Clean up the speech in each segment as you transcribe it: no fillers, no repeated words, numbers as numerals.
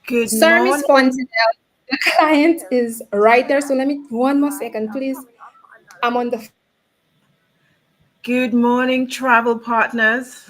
Good Sir morning. responds, the client is right there. So let me one more second, please. I'm on the Good morning, travel partners.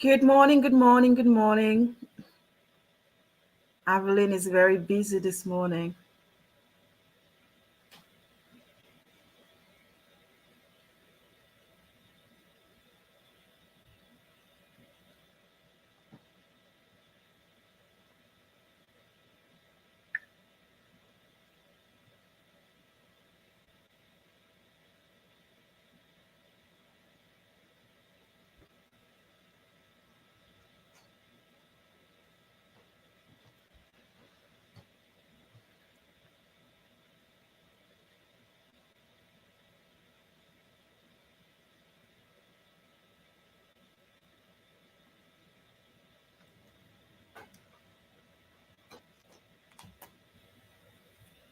Good morning, good morning, good morning. Evelyn is very busy this morning.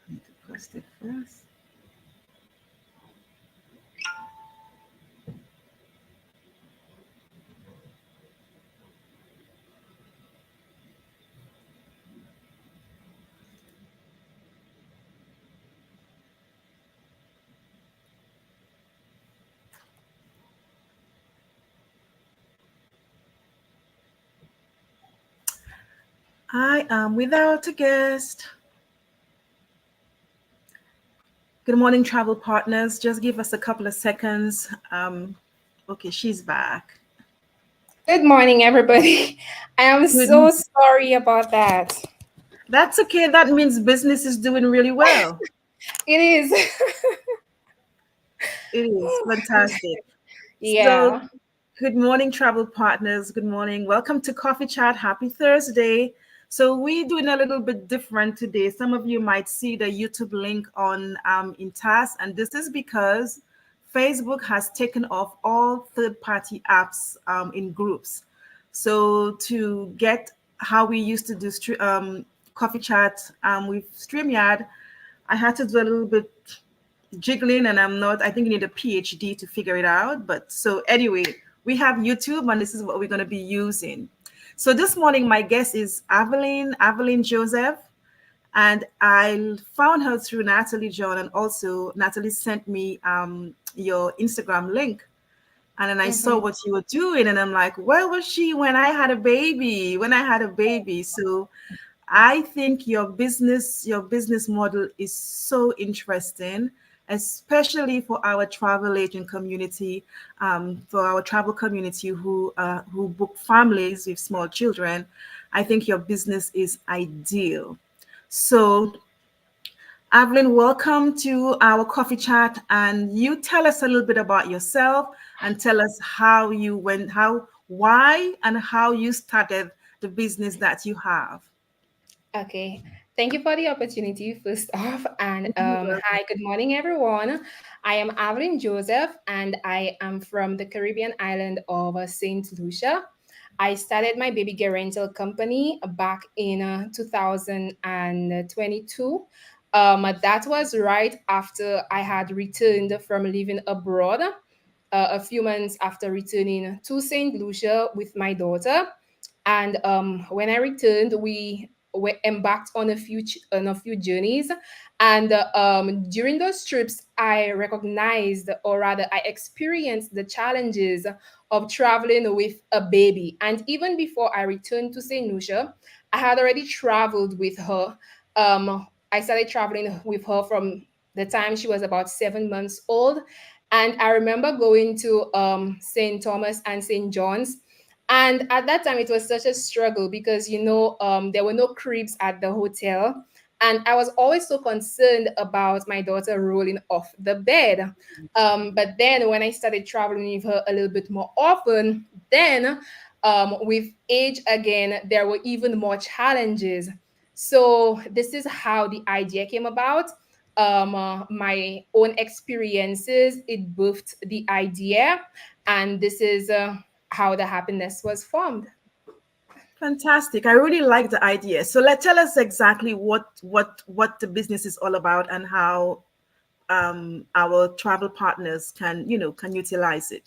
I need to post it first. I am without a guest. Good morning, travel partners. Just give us a couple of seconds. Okay, she's back. good morning, everybody. I am so Good. sorry about that. That's okay. That means business is doing really well. It is. It is fantastic. So, Yeah. good morning, travel partners. Good morning. Welcome to Coffee Chat. Happy Thursday. So, we're doing a little bit different today. Some of you might see the YouTube link on in task, and this is because Facebook has taken off all third-party apps in groups. So, to get how we used to do Coffee Chat with StreamYard, I had to do a little bit jiggling, and I think you need a PhD to figure it out. But so anyway, we have YouTube, and this is what we're going to be using. So this morning my guest is Evelyn Joseph, and I found her through Natalie John, and also Natalie sent me your Instagram link. And then I saw Mhm. what you were doing, and I'm like, where was she when I had a baby? When I had a baby. So I think your business model is so interesting, especially for our travel agent community, for our travel community who book families with small children. I think your business is ideal. So, Evelyn, welcome to our coffee chat, and you tell us a little bit about yourself and tell us how you went, why, and how you started the business that you have. Okay. Thank you for the opportunity, first off. And hi, good morning, everyone. I am Evelyn Joseph, and I am from the Caribbean island of St. Lucia. I started my baby gear rental company back in 2022. That was right after I had returned from living abroad, a few months after returning to St. Lucia with my daughter. And when I returned, we embarked on on a few journeys, and during those trips, I recognized, or rather, I experienced the challenges of traveling with a baby. And even before I returned to Saint Lucia, I had already traveled with her. I started traveling with her from the time she was about 7 months old, And I remember going to St. Thomas and St. John's. And at that time, it was such a struggle because, there were no cribs at the hotel. And I was always so concerned about my daughter rolling off the bed. But then when I started traveling with her a little bit more often, then with age again, there were even more challenges. So this is how the idea came about. My own experiences, it birthed the idea, and this is how the happiness was formed. Fantastic. I really like the idea. So let tell us exactly what the business is all about and how our travel partners can utilize it.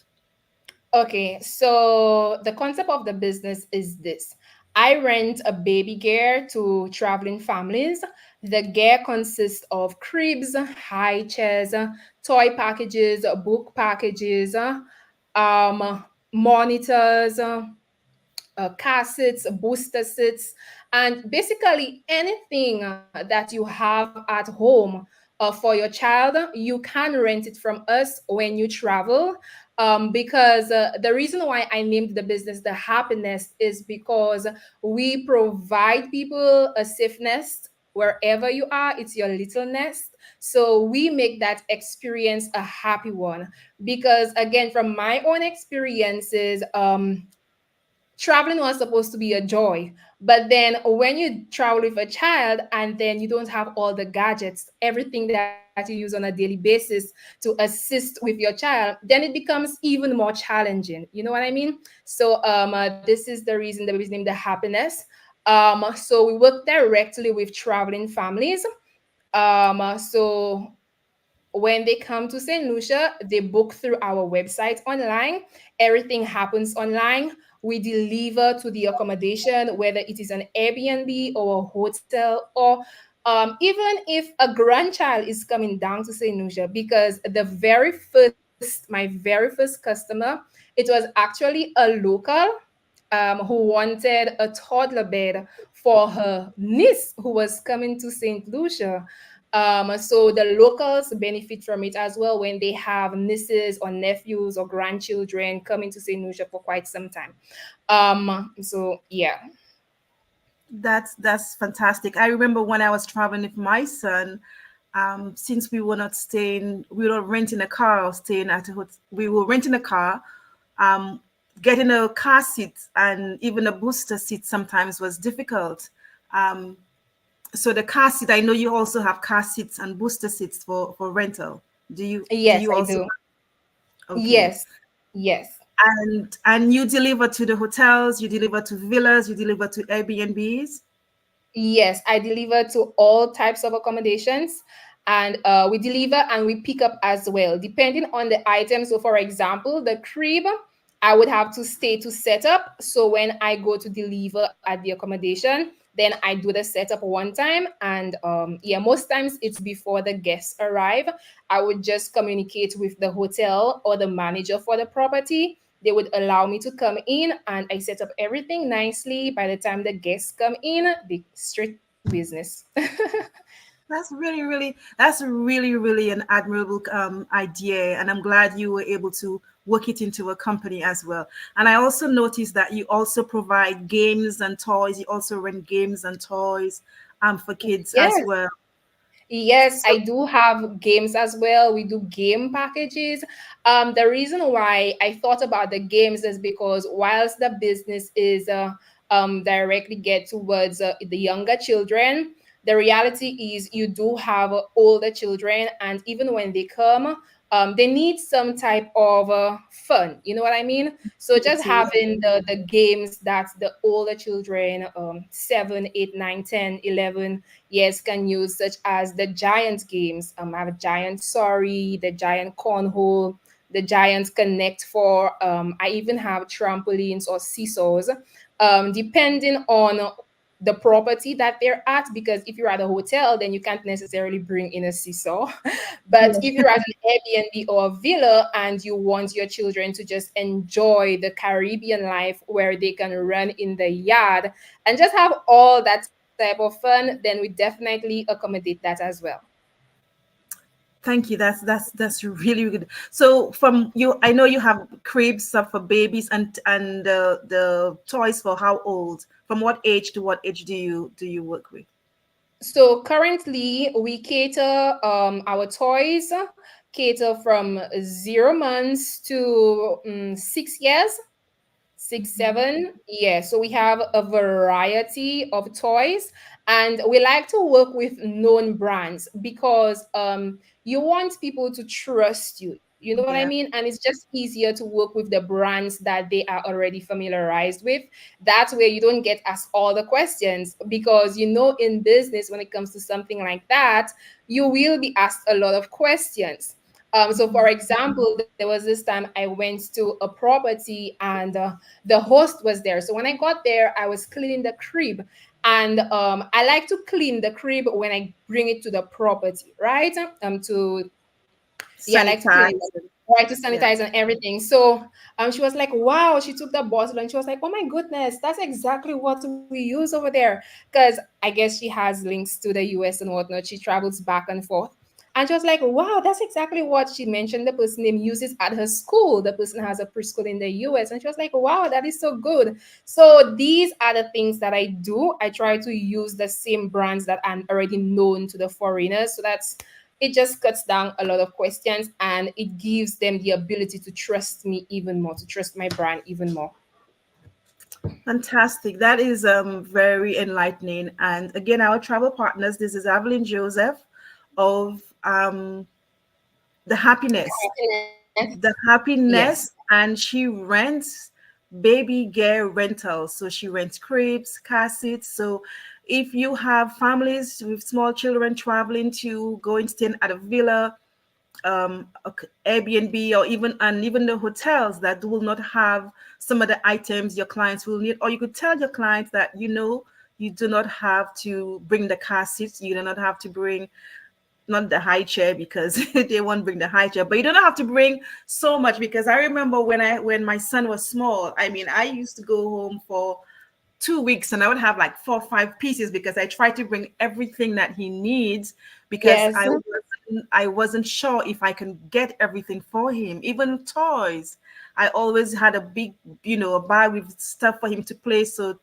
Okay, so the concept of the business is this. I rent a baby gear to traveling families. The gear consists of cribs, high chairs, toy packages, book packages, monitors, car seats, booster seats, and basically anything that you have at home for your child, you can rent it from us when you travel. Because the reason why I named the business The Happiness is because we provide people a safe nest wherever you are. It's your little nest. So we make that experience a happy one. Because again, from my own experiences, traveling was supposed to be a joy, but then when you travel with a child and then you don't have all the gadgets, everything that you use on a daily basis to assist with your child, then it becomes even more challenging. You know what I mean? So this is the reason the baby's named The Happiness. So we work directly with traveling families. So when they come to St. Lucia, they book through our website online. Everything happens online. We deliver to the accommodation, whether it is an Airbnb or a hotel, or even if a grandchild is coming down to St. Lucia, because my very first customer, it was actually a local who wanted a toddler bed for her niece who was coming to St. Lucia. So the locals benefit from it as well when they have nieces or nephews or grandchildren coming to St. Lucia for quite some time. So yeah. That's fantastic. I remember when I was traveling with my son, since we were not staying, we were renting a car or staying at a hotel. We were renting a car, um, getting a car seat and even a booster seat sometimes was difficult. Um, so the car seat, I know you also have car seats and booster seats for rental. Do Yes, you I also? do. Okay. Yes. Yes. And you deliver to the hotels, you deliver to villas, you deliver to Airbnbs. Yes, I deliver to all types of accommodations, and we deliver and we pick up as well, depending on the item. So, for example, the crib, I would have to stay to set up. So, when I go to deliver at the accommodation, then I do the setup one time, and yeah, most times it's before the guests arrive. I would just communicate with the hotel or the manager for the property. They would allow me to come in and I set up everything nicely. By the time the guests come in, they straight to business. That's really an admirable idea, and I'm glad you were able to work it into a company as well. And I also noticed that you also provide games and toys. You also rent games and toys for kids as Yes. well. Yes, So I do have games as well. We do game packages. The reason why I thought about the games is because whilst the business is directly get towards the younger children, the reality is you do have older children, and even when they come, they need some type of fun. You know what I mean? So just activity. having the games that the older children, 7, 8, 9, 10, 11 years can use, such as the giant games. I have a giant sorry, the giant cornhole, the giant connect four. I even have trampolines or seesaws, depending on the property that they're at. Because if you're at a hotel, then you can't necessarily bring in a seesaw. But if you're at an Airbnb or a villa and you want your children to just enjoy the Caribbean life where they can run in the yard and just have all that type of fun, then we definitely accommodate that as well. Thank you. That's really good. So from you, I know you have cribs stuff for babies and the toys for how old? From what age to what age do you work with? So currently we cater our toys cater from 0 months to 6 years. Six, seven. Yeah. So we have a variety of toys, and we like to work with known brands because you want people to trust you. You know what I mean? Yeah. And it's just easier to work with the brands that they are already familiarized with. That way you don't get asked all the questions because in business, when it comes to something like that, you will be asked a lot of questions. So Mhm. for example, there was this time I went to a property and the host was there. So when I got there, I was cleaning the crib. And I like to clean the crib when I bring it to the property, right? To Yeah, I like to clean it, Sanitize. right, to Yeah. sanitize and everything. So she was like, wow, she took the bottle and she was like, oh my goodness, that's exactly what we use over there. Because I guess she has links to the US and whatnot. She travels back and forth. And she was like, wow, that's exactly what she mentioned. The person name uses at her school. The person has a preschool in the US. And she was like, wow, that is so good. So these are the things that I do. I try to use the same brands that are already known to the foreigners. So it just cuts down a lot of questions and it gives them the ability to trust me even more, to trust my brand even more. Fantastic. That is very enlightening. And again, our travel partners, this is Evelyn Joseph of the happiness. Happiness. The Yes. happiness, and she rents baby gear rentals. So she rents cribs, car seats. So if you have families with small children traveling to go and stay at a villa, Airbnb, or even the hotels that will not have some of the items your clients will need, or you could tell your clients that you do not have to bring the car seats, you do not have to bring not the high chair because they won't bring the high chair, but you don't have to bring so much because I remember when my son was small. I mean, I used to go home for 2 weeks and I would have like 4 or 5 pieces because I try to bring everything that he needs because Yes. I wasn't sure if I can get everything for him, even toys. I always had a big, a bag with stuff for him to play, so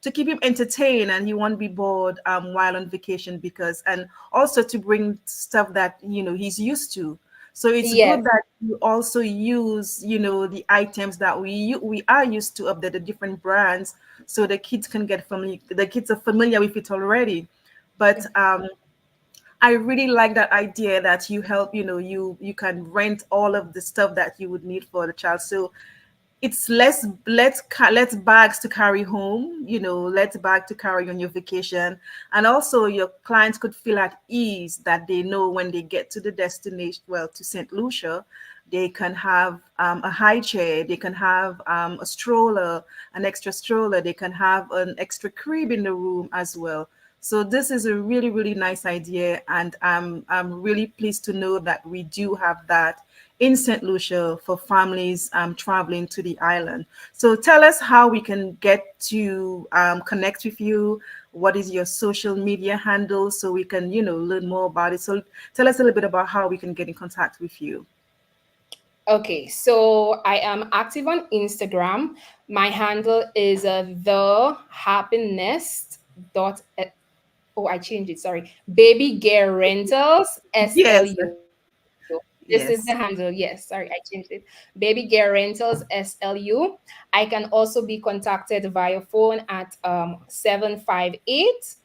to keep him entertained and he won't be bored while on vacation because and also to bring stuff that he's used to. So it's Yes. good that you also use, the items that we are used to of the different brands, so the kids can get familiar. The kids are familiar with it already. But I really like that idea that you help. You can rent all of the stuff that you would need for the child. So it's less bags to carry home, less bag to carry on your vacation, and also your clients could feel at ease that they know when they get to the destination, well, to St. Lucia, they can have a high chair, they can have a stroller, an extra stroller, they can have an extra crib in the room as well. So this is a really, really nice idea, and I'm really pleased to know that we do have that in St. Lucia for families traveling to the island. So tell us how we can get to connect with you. What is your social media handle so we can, learn more about it. So tell us a little bit about how we can get in contact with you. Okay, so I am active on Instagram. My handle is the happiness dot. Oh, I changed it. Sorry, Baby Gear Rentals Yes, SLU. This is the handle. yes, Yes, sorry, I changed it. Baby Gear Rentals SLU. I can also be contacted via phone at 758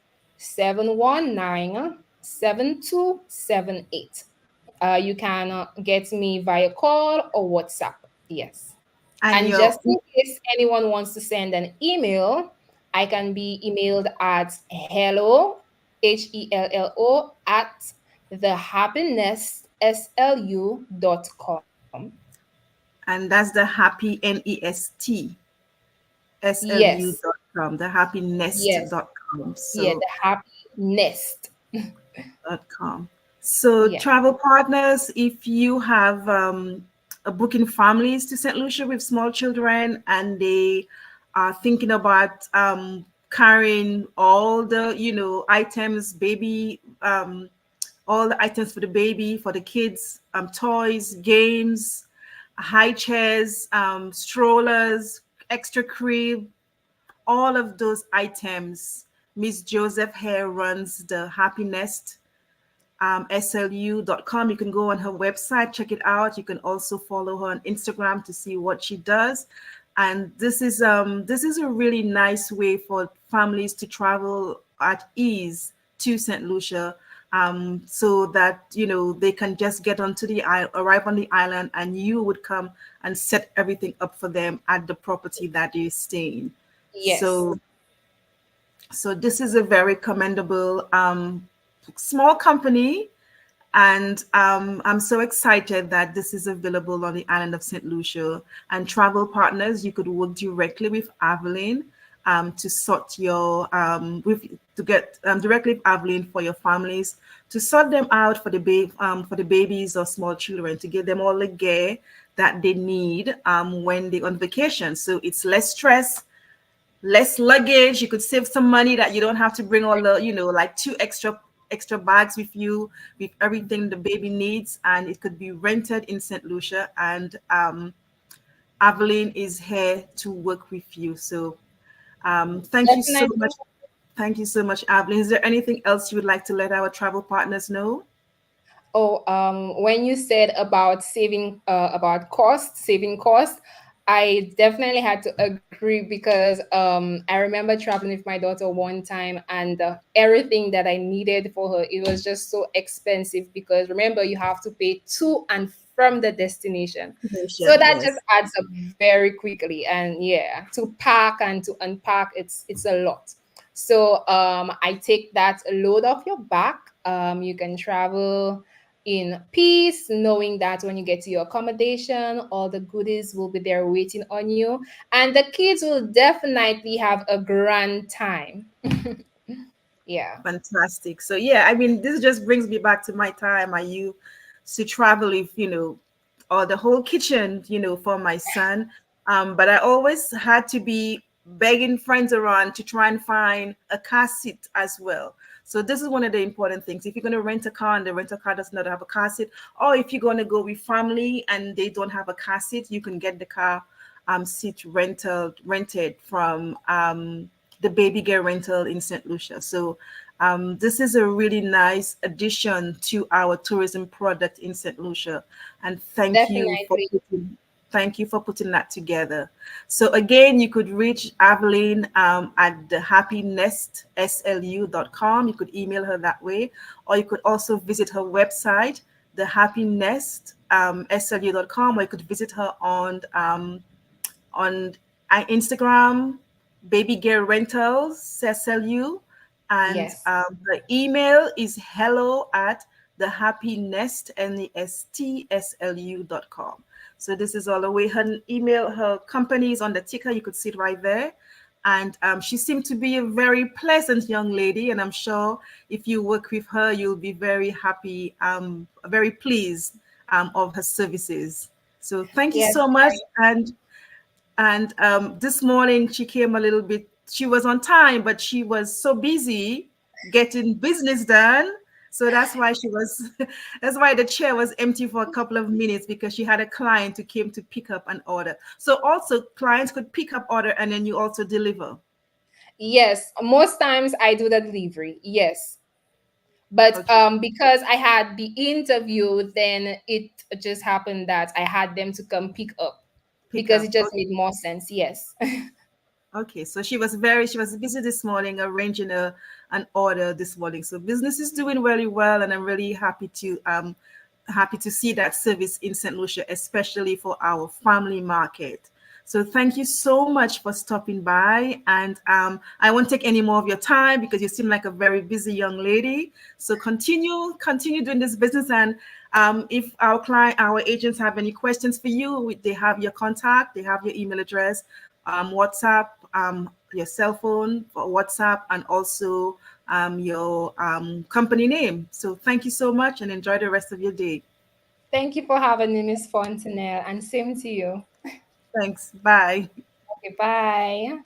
You can get me via call or WhatsApp. Yes. and And your just in case anyone wants to send an email, I can be emailed at hello, at thehappiness.slu.com. and that's the happy nest Yes. slu.com, the happinest Yes. dot com. Yeah, So the happy nest. com. So, Yeah. travel partners, if you have a booking families to St. Lucia with small children and they are thinking about carrying all the, items, baby all the items for the baby, for the kids, toys, games, high chairs, strollers, extra crib, all of those items. Miss Joseph here runs the Happy Nest slu.com. You can go on her website, check it out. You can also follow her on Instagram to see what she does. And this is a really nice way for families to travel at ease to St. Lucia, so that they can just get onto the island, arrive on the island, and you would come and set everything up for them at the property that you're staying. Yes, So this is a very commendable small company, and I'm so excited that this is available on the island of St. Lucia. And travel partners, you could work directly with Aveline to sort your with to get directly with Aveline for your families, to sort them out for the babies or small children, to give them all the gear that they need when they're on vacation. So it's less stress, less luggage. You could save some money that you don't have to bring all the, like two extra bags with you with everything the baby needs, and it could be rented in St. Lucia. And Aveline is here to work with you. So thank you so definitely. much. Thank you so much, Aveline. Is there anything else you would like to let our travel partners know? Oh, when you said about saving, about saving cost, I definitely had to agree because I remember traveling with my daughter one time, and everything that I needed for her, it was just so expensive because remember, you have to pay to and from the destination. So that just Yes. adds up very quickly. And yeah, to pack and to unpack, it's a lot. So I take that load off your back. You can travel in peace, knowing that when you get to your accommodation, all the goodies will be there waiting on you, and the kids will definitely have a grand time. Yeah. Fantastic. So yeah, I mean, this just brings me back to my time. I used to travel with, or the whole kitchen, for my son. But I always had to be begging friends around to try and find a car seat as well. So this is one of the important things. If you're going to rent a car and the rental car does not have a car seat, or if you're going to go with family and they don't have a car seat, you can get the car seat rented from the baby girl rental in St. Lucia. So this is a really nice addition to our tourism product in St. Lucia, and Definitely. thank you for putting that together. So again, you could reach Aveline at the happynest.slu.com. You could email her that way, or you could also visit her website, the happynest slu.com, or you could visit her on Instagram, Baby Girl Rentals, SLU, and Yes. the email is hello at the happy nest, nestslu.com. So this is all the way. Her email, her company is on the ticker. You could see it right there. And she seemed to be a very pleasant young lady. And I'm sure if you work with her, you'll be very happy, very pleased of her services. So thank you Yes. so much. And this morning she came a little bit, she was on time, but she was so busy getting business done. So that's why she was, that's why the chair was empty for a couple of minutes, because she had a client who came to pick up an order. So also clients could pick up order and then you also deliver. Yes. Most times I do the delivery. Yes. But Okay, because I had the interview, then it just happened that I had them to come pick up pick because it up. just Okay. made more sense. Yes. Okay, so she was busy this morning arranging an order this morning. So business is doing really well, and I'm really happy to see that service in St. Lucia, especially for our family market. So thank you so much for stopping by, and I won't take any more of your time because you seem like a very busy young lady. So continue doing this business, and if our agents have any questions for you, they have your contact, they have your email address, WhatsApp, your cell phone for WhatsApp, and also your company name. So thank you so much and enjoy the rest of your day. Thank you for having me, Miss Fontenelle, and same to you. Thanks. Bye. Okay, bye.